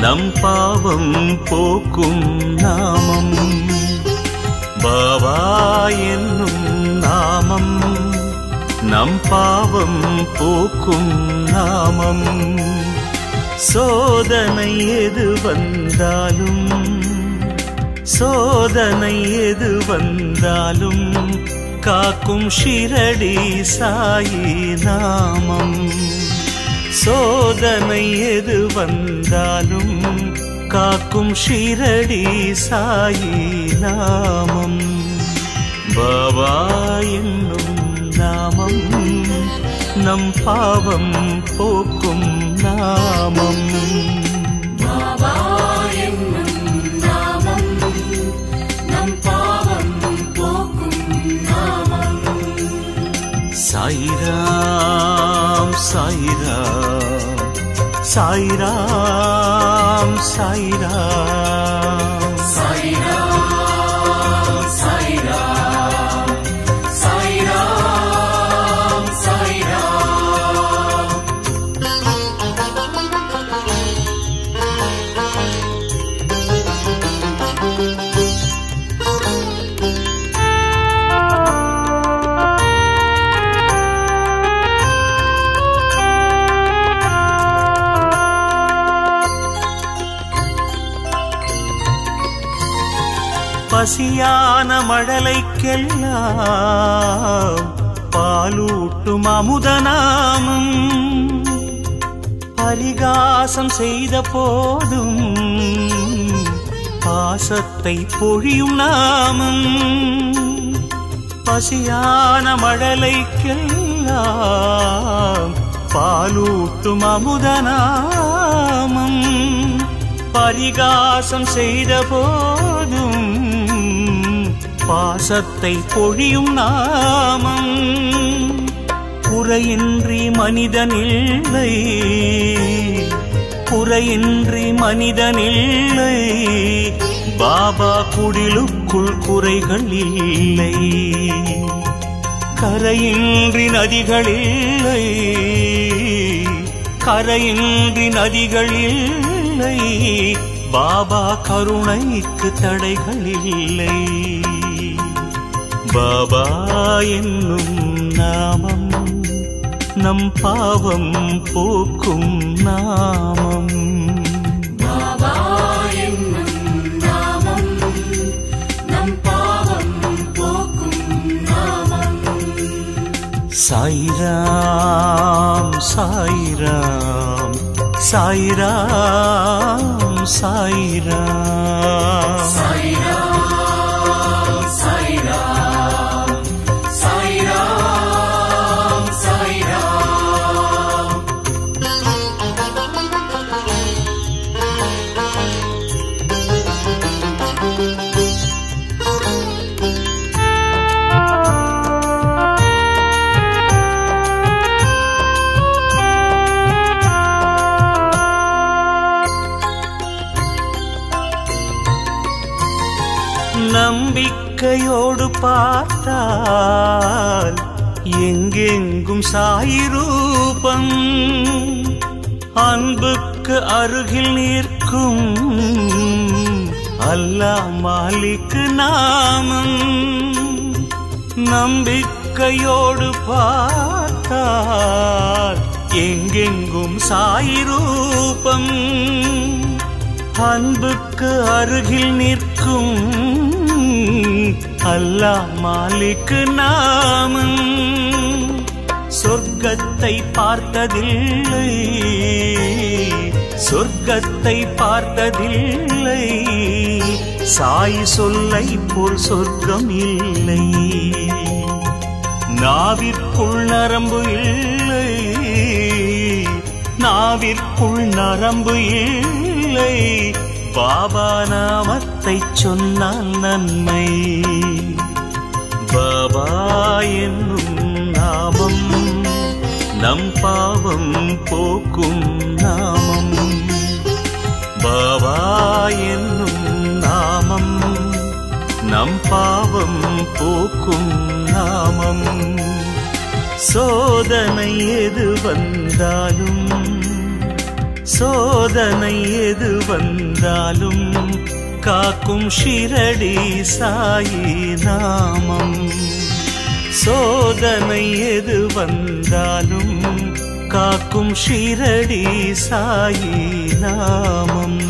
நம் பாவம் போக்கும் நாமம். பாபா என்னும் நாமம் நம் பாவம் போக்கும் நாமம். சோதனை எது வந்தாலும் சோதனை எது வந்தாலும் காக்கும் ஷிரடி சாயி நாமம். சோதனை எது வந்தாலும் காக்கும் ஷிரடி சாயி நாமம். பாபா என்னும் நாமம் நம் பாவம் போக்கும் நாமம். பாபா என்னும் நாமம் நம் பாவம் போக்கும் நாமம். சாயிராம் சாயிராம் சாயிராம் சாயிராம் சாயிராம் சாயிராம் சாயிராம் சாயிராம். பசியான மழலைக்கெல்லாம் பாலூட்டும் அமுதநாமம். பரிகாசம் செய்த போதும் பாசத்தை பொழியும் நாமம். பசியான மழலைக்கெல்லாம் பாலூட்டும் அமுதநாமம். பரிகாசம் செய்த போதும் பாசத்தை பொழியும் நாமம். குறையின்றி மனிதனில்லை குறையின்றி மனிதனில்லை. பாபா குடிலுக்குள் குறைகள் இல்லை. கரையின்றி நதிகளில்லை கரையின்றி நதிகளில்லை. பாபா கருணைக்கு தடைகள் இல்லை. பாபா என்னும் நாமம் நம் பாவம் போக்கும் நாமம். பாபா என்னும் நாமம் நம் பாவம் போக்கும் நாமம். சாயிராம் சாயிராம் சாயிராம் சாயிராம் சாயிராம் சாயிராம் சாயிராம் சாயிராம். நம்பிக்கையோடு பார்த்தால் எங்கெங்கும் சாயி ரூபம். அன்புக்கு அருகில் நிற்கும் அல்லாஹ் மாலிக் நாமம். நம்பிக்கையோடு பார்த்தால் எங்கெங்கும் சாயி ரூபம். அன்புக்கு அருகில் நிற்கும் அல்லாஹ் மாலிக் நாமம். சொர்க்கத்தை பார்த்ததில்லை சொர்க்கத்தை பார்த்ததில்லை. சாய் சொல்லை போல் சொர்க்கம் இல்லை. நாவிற்குள் நரம்பு இல்லை நாவிற்குள் நரம்பு இல்லை. பாபா நாமத்தை சொன்னால் நன்மை. பாபா என்னும் நாமம் நம் பாவம் போக்கும் நாமம். பாபா என்னும் நாமம் நம் பாவம் போக்கும் நாமம். சோதனை எது வந்தாலும் சோதனை எது வந்தாலும் காக்கும் ஷிரடி சாயி நாமம். சோதனை எது வந்தாலும் காக்கும் ஷிரடி சாயி நாமம்.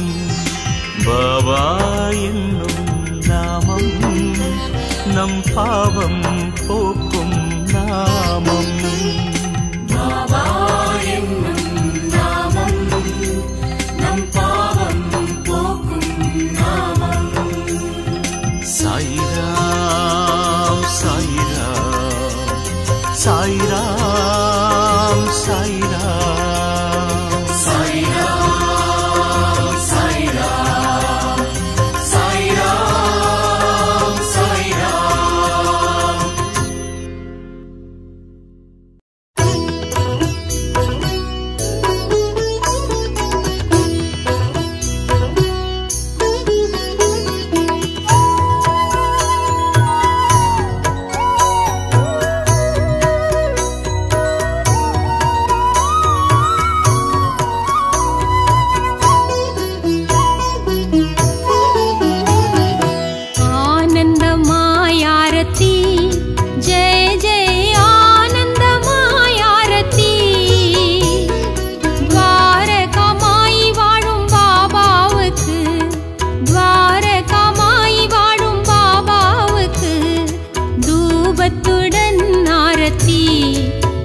பாபா என்னும் நாமம் நம் பாவம் போக்கும் நாமம். பாபா என்னும் நாமம் நம் பாவம் போக்கும் நாமம். சாய்ராம் சாய்ராம் சாய்ராம் சாய்ராம் சாய்ராம் சாய்ராம் சாய்ராம் சாய்ராம். आनंदमायारती जय जय आनंदमायारती. द्वारकामाई वाழும் பாபாவுக்கு, द्वारकामाई வாழும் பாபாவுக்கு தூபத்துடன் ஆரத்தி.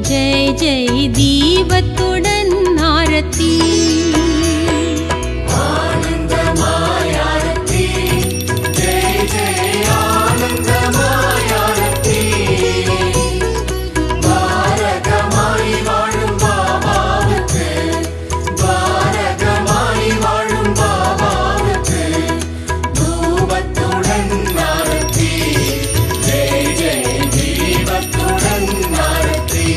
ஜெய் ஜெய் தீபத்துடன் ஆரத்தி. ஆனந்தமாயாரத்தி ஜெய ஜெய ஆனந்தமாயாரத்தி. பாரகமாய் வாழும் பாபாவுக்கு, பாரகமாய் வாழும் பாபாவுக்கு தூபத்துடன் ஆரத்தி. ஜெய ஜெய தீபத்துடன் ஆரத்தி.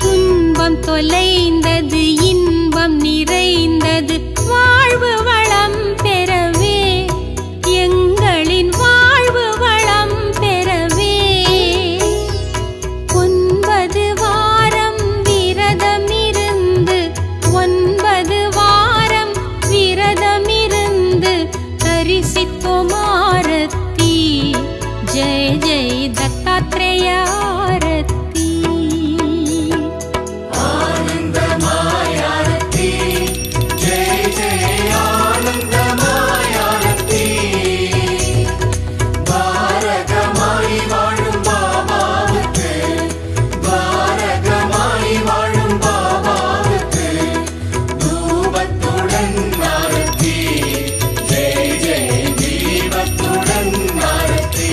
துன்பம் தொலைந்தது, இன்பம் நிறைந்தது, வாழ்வு வளம் பெறவே, எங்களின் வாழ்வு வளம் பெறவே. 9 வாரம் விரதமிருந்து, 9 வாரம் விரதமிருந்து தரிசித்தோம் ஆரத்தி. ஜெய் ஜெய் தத்தாத்ரேய ஆரத்தி. ஆனந்தமாயாரத்தி ஜெய ஜெய ஆனந்தமாயாரத்தி. பாரகமாய் வாழும் பாபாவுக்கு, பாரகமாய் வாழும் பாபாவுக்கு தூபத்துடன் ஆரத்தி. ஜெய ஜெய தீபத்துடன் ஆரத்தி.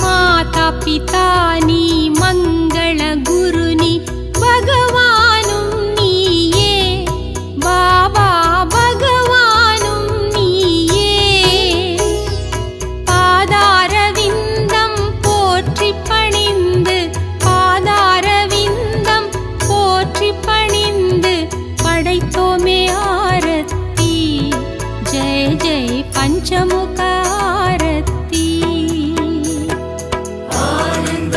माता पिता नी मंगल गुरु नी भगवानुम नीये. बाबा भगवानुम नीये. पादारविन्दं पोற்றி பணிந்து, பாதாரவிந்தம் போற்றி பணிந்து படைத்தோமே ஆரத்தி. ஜெய ஜெய பஞ்சமுக ஆரத்தி. ஆனந்த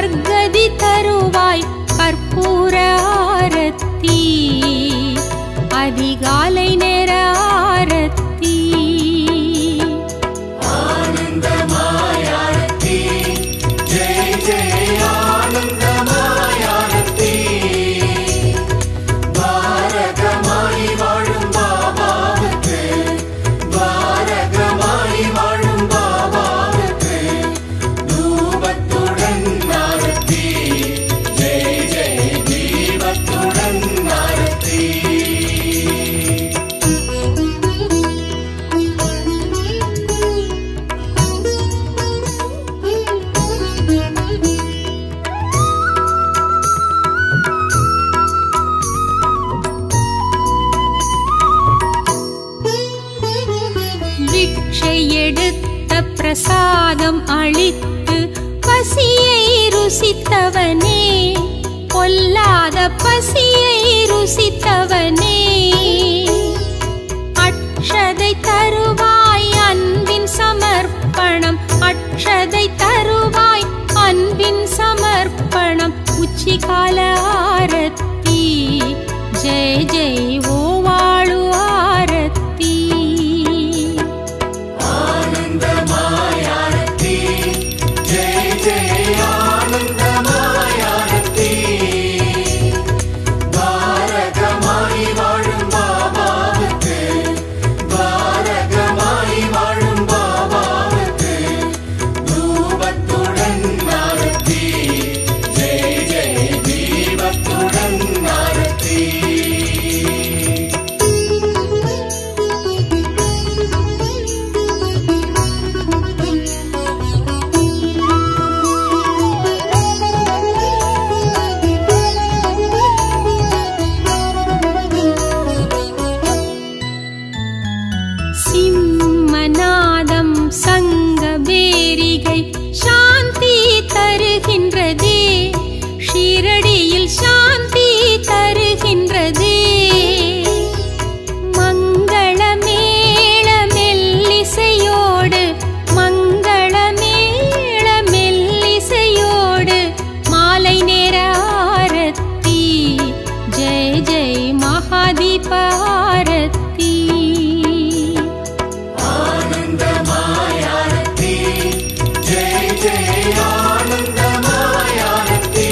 நற்கதி தருவாய் கற்பூர ஆரத்தி அதிகாலை நேர ஆரத்தி ஆனந்தமாய் ஆரத்தி ஜெய் ஜெய் ஆனந்தமாய் ஆரத்தி பாரகமாய் வாழும் பாபாவுக்கு பாரகமாய் வாழும் பாபாவுக்கு தூபத்துடன் ஆரத்தி ஜெய் ஜெய் தீபத்துடன் ஆரத்தி பிக்ஷை எடுத்த பிரசாதம் அளித்து பசியை ருசித்தவனே பொல்லாத பசியை ருசித்தவனே அக்ஷதை தருவாய் அன்பின் சமர்ப்பணம் அக்ஷதை தருவாய் அன்பின் சமர்ப்பணம் உச்சிகால ஆரத்தி ஜெய் ஜெய் ஓ வாழு ஆரத்தி ஆனந்தமாய் ஆரத்தி ஜெய் ஜெய் ஆனந்தமாய் ஆரத்தி பாரகமாய் வாழும் பாபாவுக்கு பாரகமாய் வாழும் பாபாவுக்கு தூபத்துடன் ஆரத்தி ஜெய் ஜெய் தீபத்துடன் ஆரத்தி சிம்மநாதம் சங்க பேரிகை சாந்தி தருகின்றதே ஷீரடியில் சாந்தி தருகின்றதே மங்கள மேள மெல்லிசையோடு மங்கள மேள மெல்லிசையோடு மாலை நேர ஆரத்தி ஜெய் ஜெய் மகாதீப ஆரத்தி ஆனந்தமாய் ஆரத்தி ஜெய் ஜெய் ஆனந்தமாய் ஆரத்தி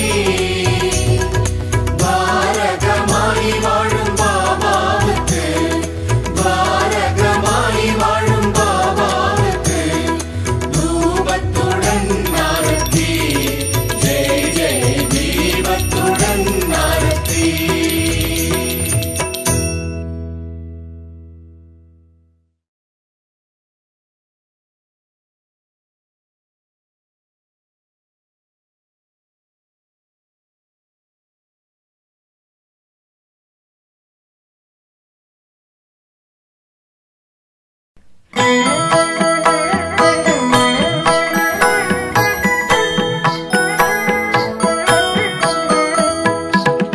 பாரகமாய் வாழும் பாபாவுக்கு பாரகமாய் வாழும் பாபாவுக்கு தூபத்துடன் ஆரத்தி ஜெய் ஜெய் தீபத்துடன் ஆரத்தி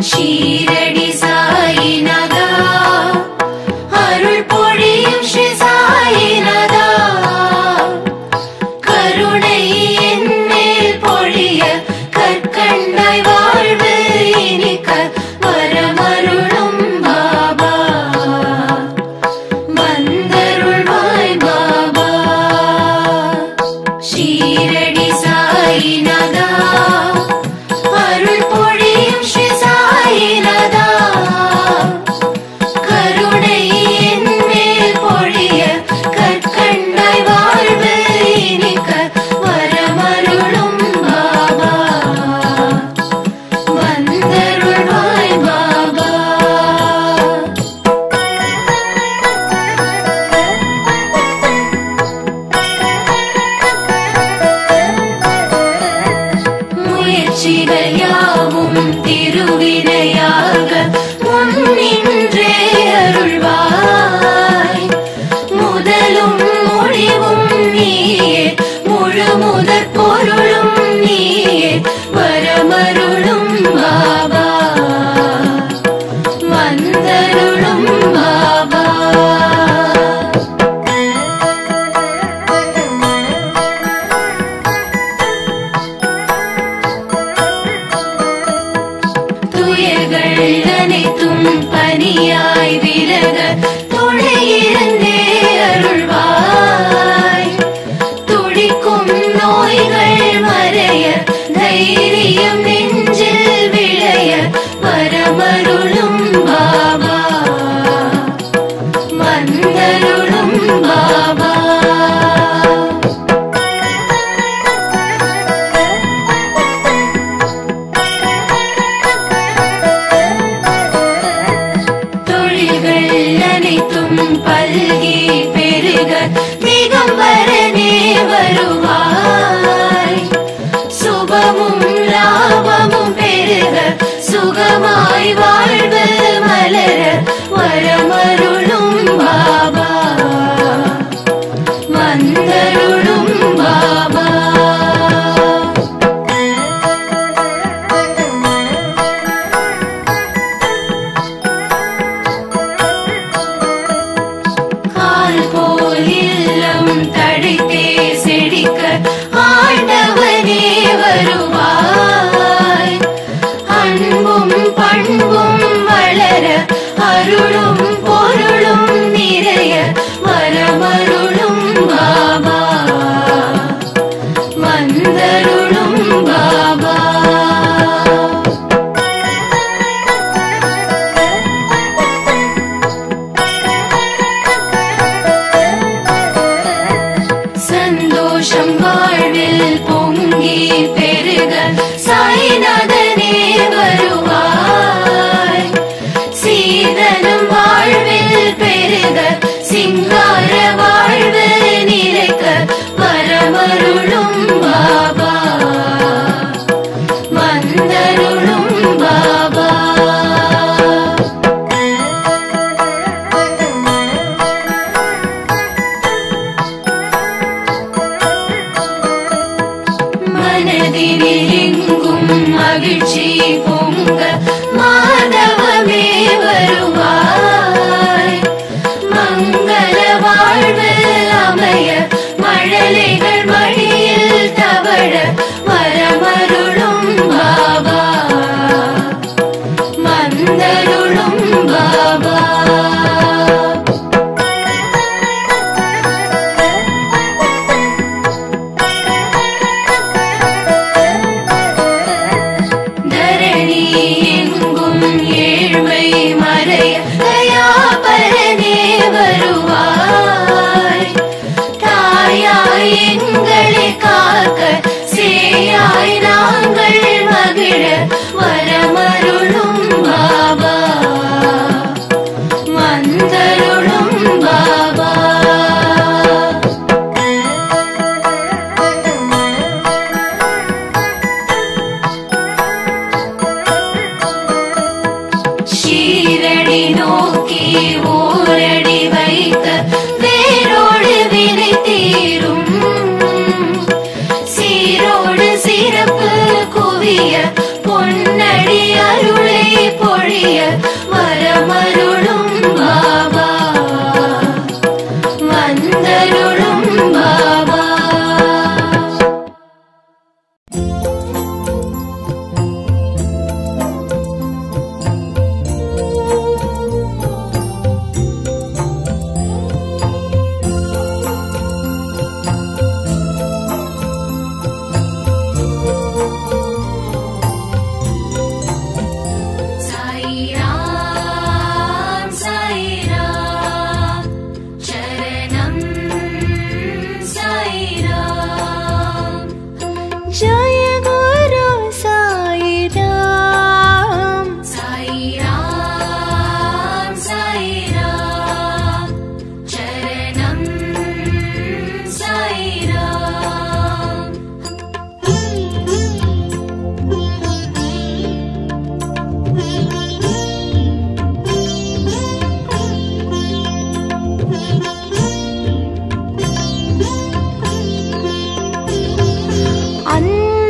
ஷீரடி சாயிநாதா அருள் பொழியும் ஸ்ரீ சாயிநாதா கருணை என் மேல் பொழிய கற்கண்டாய் வாழ்வு இனிக்க வரமருளும் பாபா வந்தருள்வாய் பாபா ஷீரடி சாயிநாதா அருள் பொழியும் ஸ்ரீ சாயிநாதா கருணை என் மேல் பொழிய கற்கண்டாய் வாழ்வு இனிக்க வரமருளும் பாபா வந்தருள்வாய் பாபா முயற்சிகள் யாவும் திருவினையாக முன்னின்றே அருள்வாய் முதலும் முடிவும் நீயே முழு முதற் பொருளும் நீயே வரமருளும் பாபா வந்தருளும் பாபா வந்தருளும் பாபா. சந்தோஷம் வாழ்வில் பொங்கி பெருக சாய்நாதனே வருவாய். சீதனம் வாழ்வில் பெருக சிங்கார வாழ்வு நிறைக்க வரமருளும் பாபா. வந்தருளும் பாபா. மனதினில் எங்கும் மகிழ்ச்சி பொங்க மாதவமே வருவாய். மங்கள வாழ்வு அமைய மழலைகள் மடியில் தவழ வரமருளும் பாபா. வந்தருளும் பாபா. தரணி எங்கும் ஏழ்மை மறைய தயாபரனே வருவாய். தாயாய் எங்களை காக்க சேயாய் நாங்கள் மகிழ வரமருளும் பாபா. வந்தருளும் பாபா. ஷீரடி நோக்கி ஓரடி வைக்க வேரோடு வினை தீரும். சீரோடு சிறப்பு குவிய பொன்னடி அருளை பொழிய வரமருளும் பாபா. வந்தருளும் பாபா. சாய்ராம் சாய்ராம் சரணம் சாய்ராம். ஜய குரு சாய்ராம். சாய்ராம் சாய்ராம் சரணம் சாய்ராம். அன்னை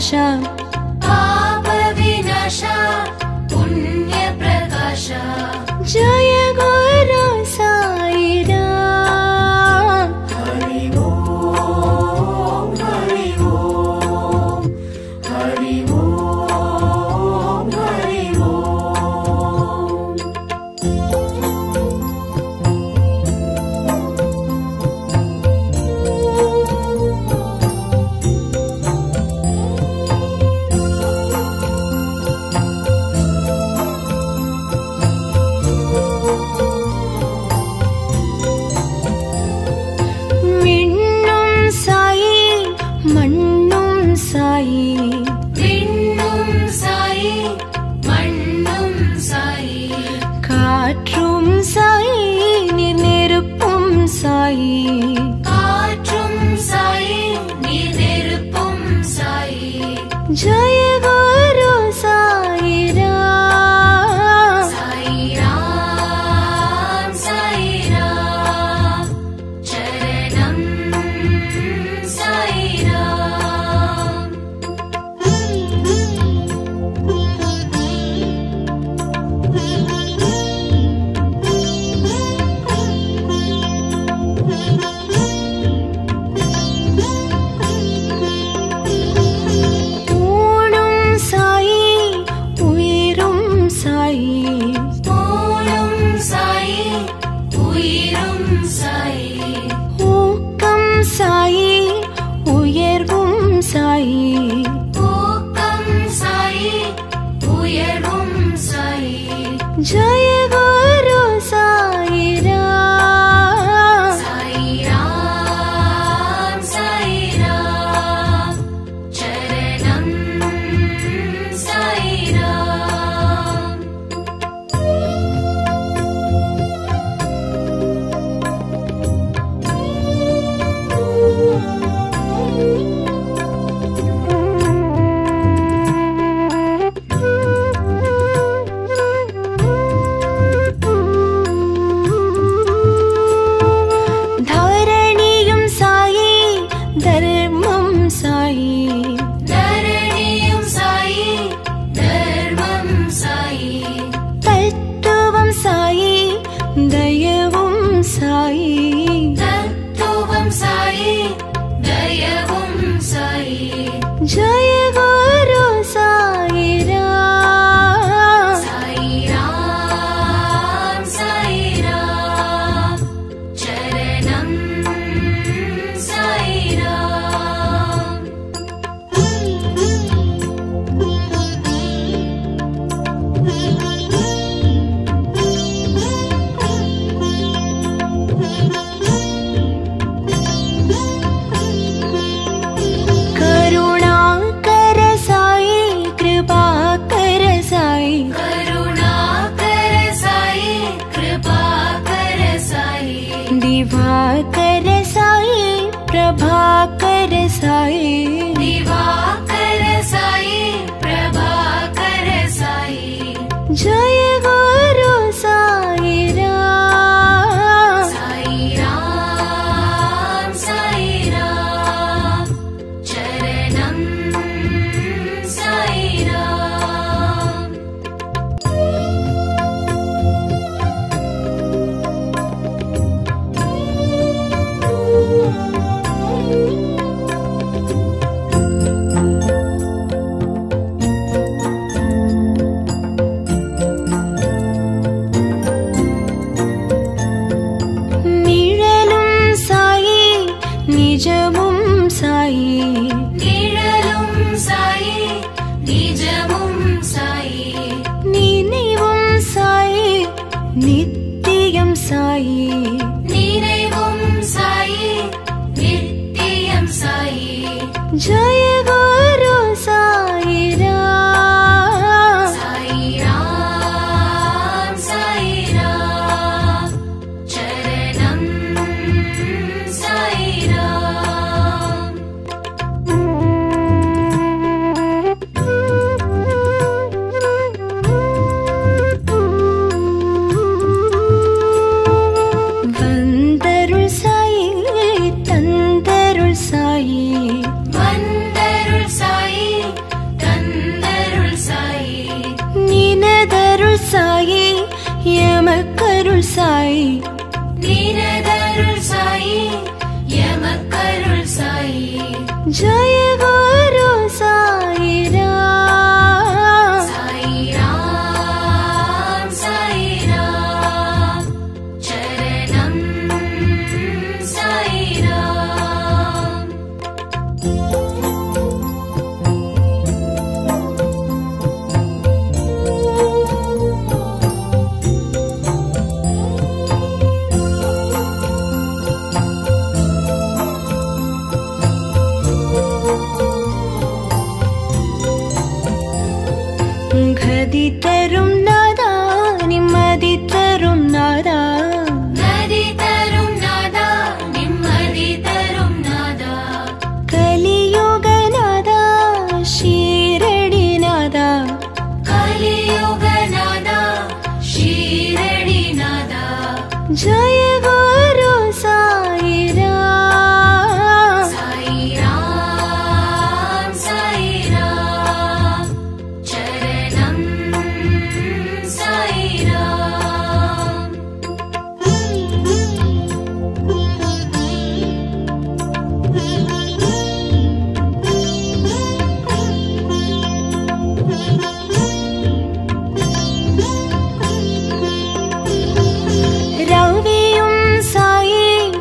प्रकाश पाप विनाश पुण्य प्रकाश जय गुरु साई राम हरि ओम हरि ओम हरि ओम हरि ओम। விண்ணும் சாயி மண்ணும் சாயி விண்ணும் சாயி மண்ணும் சாயி காற்றும் சாயி நீர் நெருப்பும் சாயி காற்றும் சாயி நீர் நெருப்பும் சாயி ஜய குரு சாய் ராம் சாய் ராம் சரணம் சாய் ராம் ஊனும் சாயி உயிரும் சாயி ஊனும் சாயி உயிரும் சாயி ஊக்கம் சாயி உயர்வும் சாயி ஊக்கம் சாயி உயர்வும் சாயி ஜய குரு சாய் ராம் சாய் ராம் சரணம் சாய் ராம் தரணியும் சாயி தர்மம் சாயி தரணியும் சாயி தர்மம் சாயி தத்துவம் சாயி தயவும் சாயி தத்துவம் சாயி தயவும் சாயி ஜய குரு சாய் ராம் சாய் ராம் சரணம் சாய் ராம் करुणाकर साई कृपाकर साई करुणाकर साई कृपाकर साई दिवाकर साई प्रभाकर साई दिवाकर साई प्रभाकर साई जय गुरु साई राम साई राम चरणं Sai Ram Guru Sai Ram. Sai Ram, Sai Ram, Charanam Sai Ram. Raviyum Sai,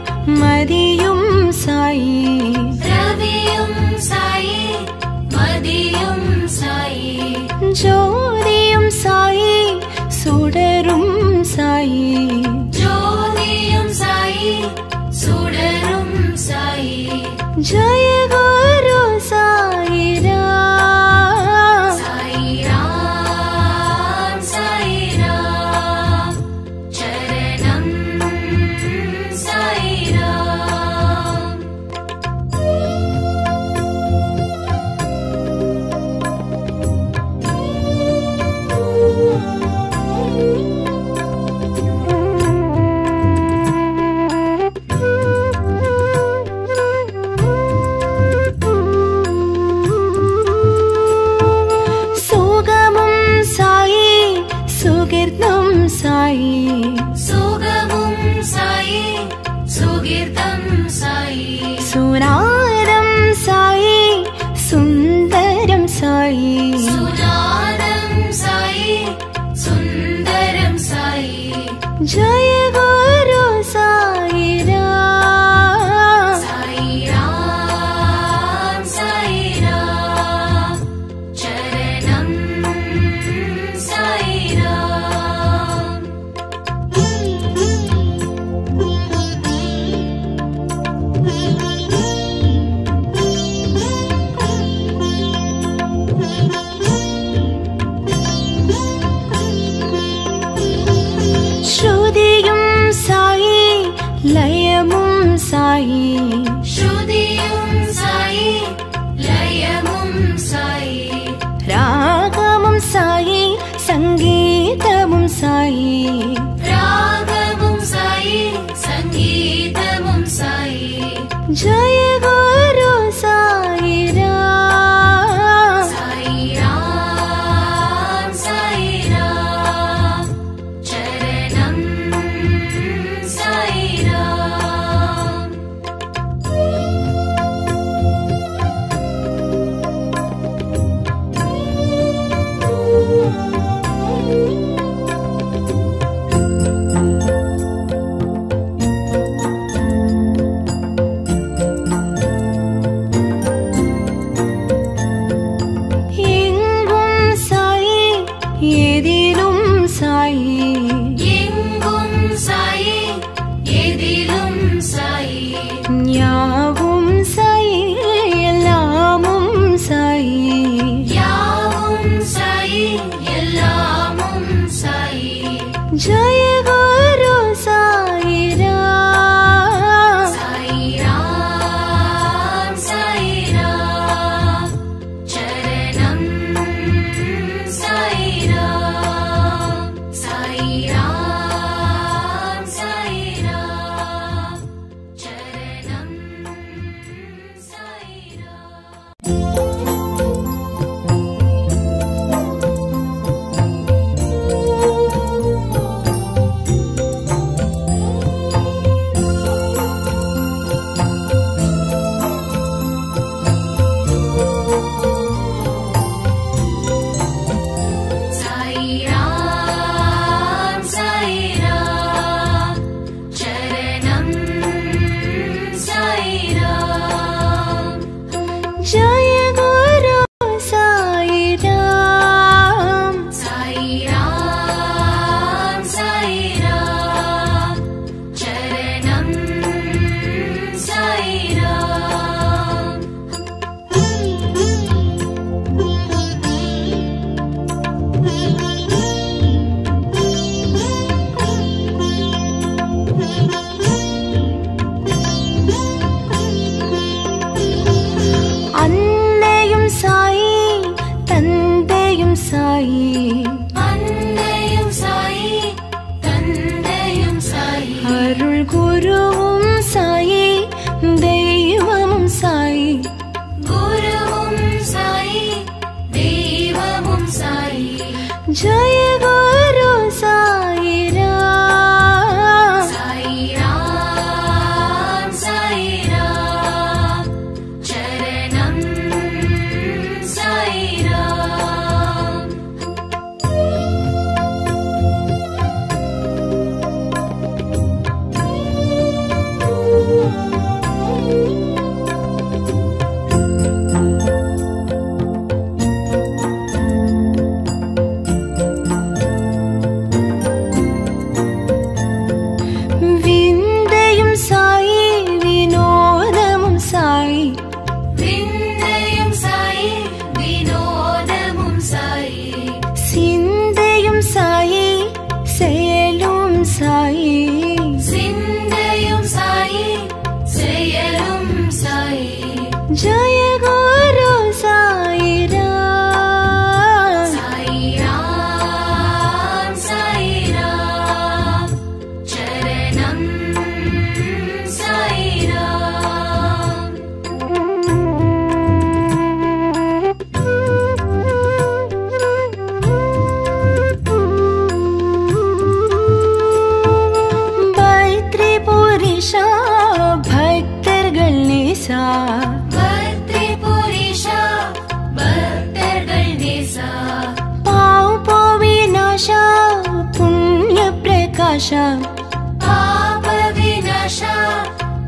Madiyum Sai. Raviyum Sai, Madiyum Sai, Jodiyum Sai, Sudarum Sai. Jodiyum Sai, Sudarum Sai. Jaya Guru Sai Ram. Sai Ram, Sai Ram, Charanam Sai Ram. Sugamum Sai, Sugirtam Sai. Sugamum Sai, Sugirtam Sai, Sunadam Sai, Sundaram Sai. Sunadam Sai, Sundaram Sai. Jaya Guru Sai Ram. Sai Ram, Sai Ram, Charanam Sai Ram. Shrudiyum Sai, Layamum Sai. Shrudiyum Sai, Layamum Sai, Ragamum Sai, Sangeetamum Sai. Ragamum Sai, Sangeetamum Sai. Jaya Guru Sai Ram. Sai Ram, Sai Ram, Charanam Sai Ram. குருவும் சாயி தெய்வமும் சாயி குருவும் சாயி தெய்வமும் சாயி ஜய குரு சாயிராம் சாயிராம் சாயிராம் சரணம் சாயிராம் விந்தையும் சாயி வினோதமும் சாயி விந்தையும் சாயி வினோதமும் சாயி சிந்தையும் சாயி செயலும் சாயி சிந்தையும் சாயி செயலும் சாயி ஜய குரு சாயிராம் சாயிராம் சாயிராம் சரணம் சாயிராம் பைத்ரி புரிஷா பக்தர்கள் நேசா பத்ரி புரிஷா பக்தர்கள் நேசா பாவ் போவிநாசா புண்ணிய பிரகாஷா பாப விநாசா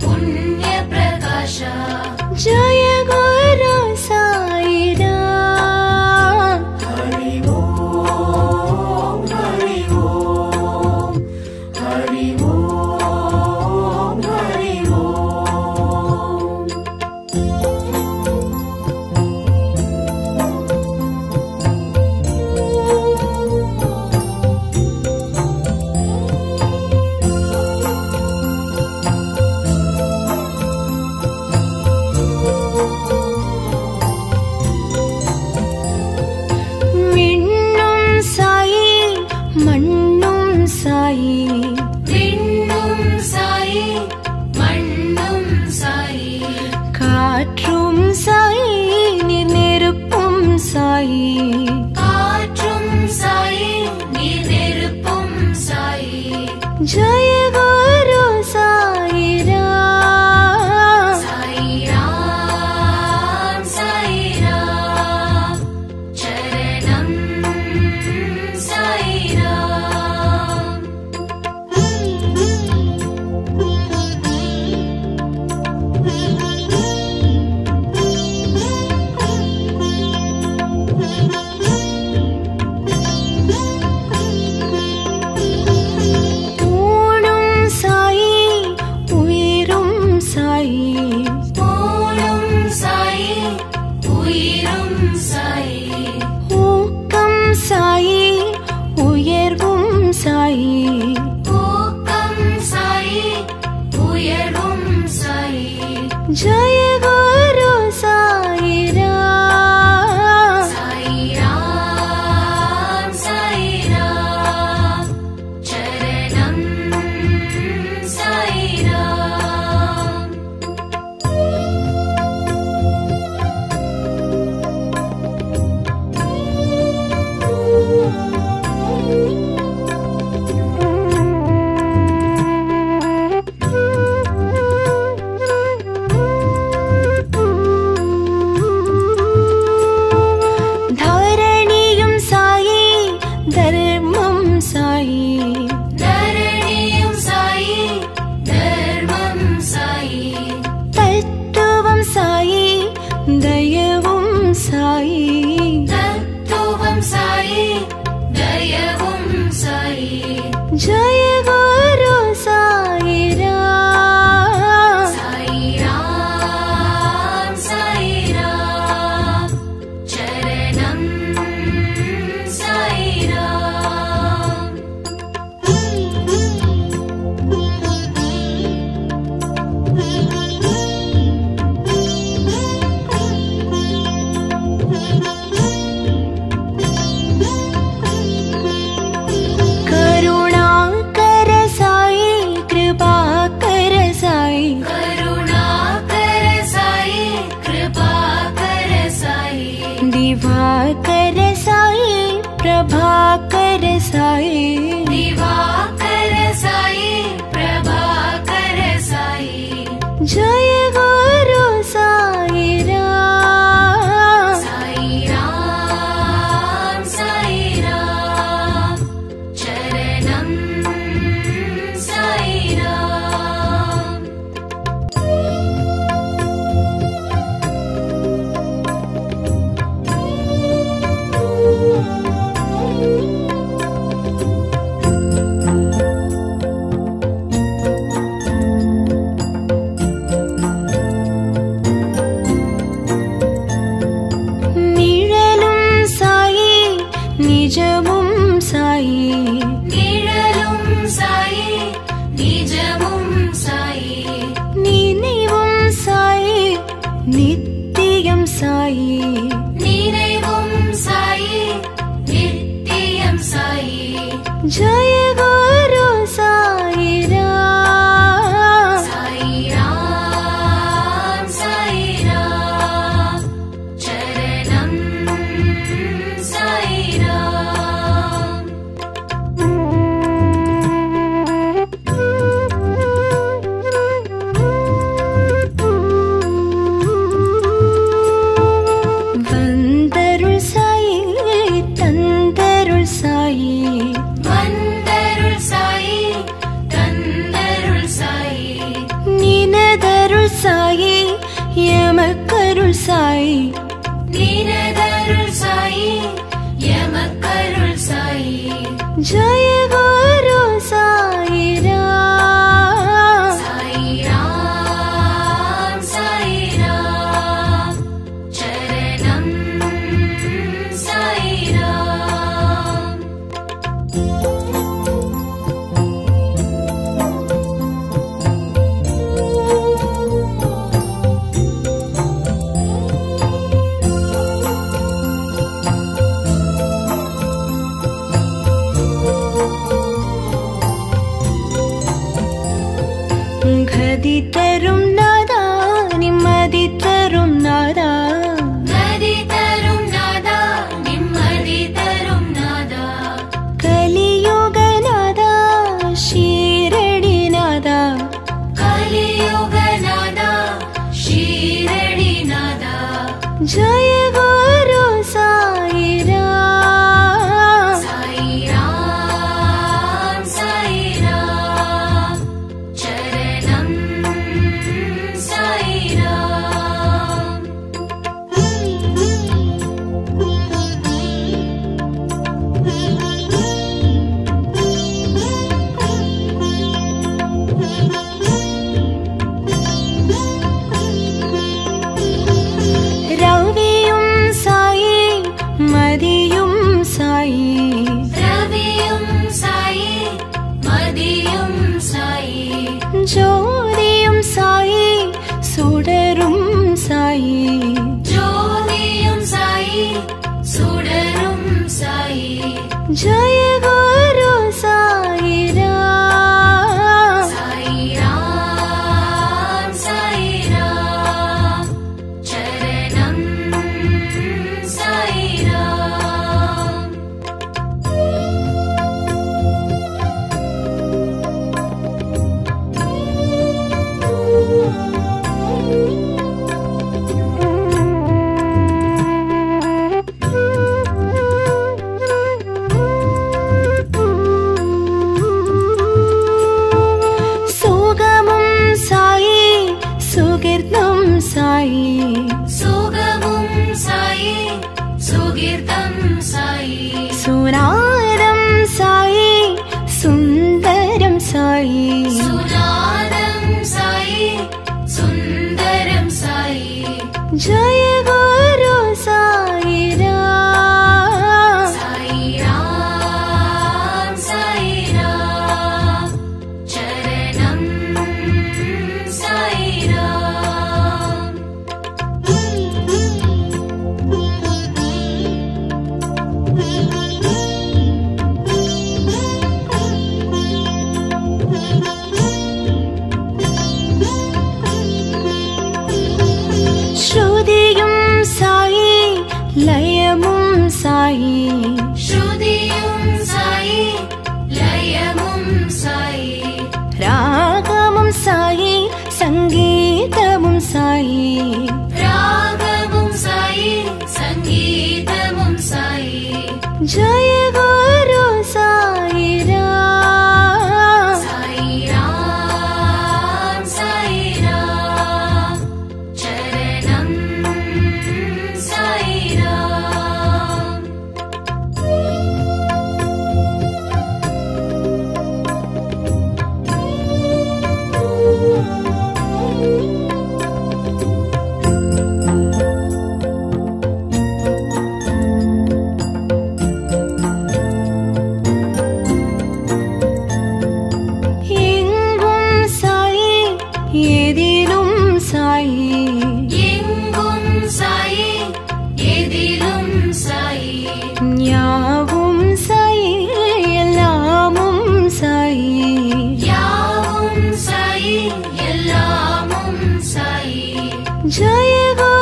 புண்ணிய பிரகாஷா ஜய குரு சாயிராம் ஹரி ஓம் ஹரி ஓம் ஹரி ஓம் ஹரி ஓம் விண்ணும் சாயி மண்ணும் சாயி விண்ணும் சாயி மண்ணும் சாயி காற்றும் சாயி நீர் நெருப்பும் சாயி காற்றும் சாயி நீர் நெருப்பும் சாயி ஜய குரு சாயிராம் சாயிராம் சாயிராம் சரணம் சாயிராம் ஊனும் சாயி உயிரும் சாயி ஊனும் சாயி உயிரும் சாயி ஊக்கம் சாயி உயர்வும் சாயி ஊக்கம் சாயி உயர்வும் சாயி ஜய குரு சாயிராம் சாயிராம் சாயிராம் சரணம் சாயிராம் साई दिवाकर साई प्रभाकर साई जय गुरु साई राम साई राम चरणम साई राम நிழலும் சாயி நிஜமும் சாயி நிழலும் சாயி நிஜமும் சாயி நினைவும் சாயி நித்தியம் சாயி நினைவும் சாயி நித்தியம் சாயி जय गुरु साई राम साई राम चरणम साई राम வந்தருள் சாயி தந்தருள் சாயி வந்தருள் சாயி தந்தருள் சாயி நினதருள் சாயி எமக்கருள் சாயி நீனதருள் சாயி எமக்கருள் சாயி जय गुरु साई राम साई राम चरणम साई राम கதி தரும் நாதா நிம்மதி தரும் நாதா நதி தரும் நாதா நிம்மதி தரும் நாதா கலியுக நாதா ஷீரடி நாதா கலியுக நாதா ஷீரடி நாதா जय गुरु साई राम साई राम चरणम साई राम ரவியும் சாயி மதியும் சாயி ரவியும் சாயி மதியும் சாயி ஜோதியும் சாயி சுடரும் சாயி ஜோதியும் சாயி சுடரும் சாயி जय गुरु साई राम साई राम चरणम साई राम சுகமும் சாயி சுகிர்தம் சாயி சுகமும் சாயி சுகீர்த்தம் சாயி சுனாதம் சாயி சுந்தரம் சாயி சுநாதம் சாயி சுந்தரம் சாயி जय गुरु साई राम साई राम चरणम साई राम ஸ்ருதியும் சாயி லயமும் சாயி ஸ்ருதியும் சாயி சங்கீதமும் சாயி ராகமும் சாயி சங்கீதமும் சாயி ஜய குரு சாயிராம் சாயிராம் சாயிராம் சரணம் சாயிராம் எங்கும் சாயி எதிலும் சாயி எங்கும் சாயி எதிலும் சாயி யாவும் சாயி எல்லாமும் சாயி யாவும் சாயி எல்லாமும் சாயி ஜய குரு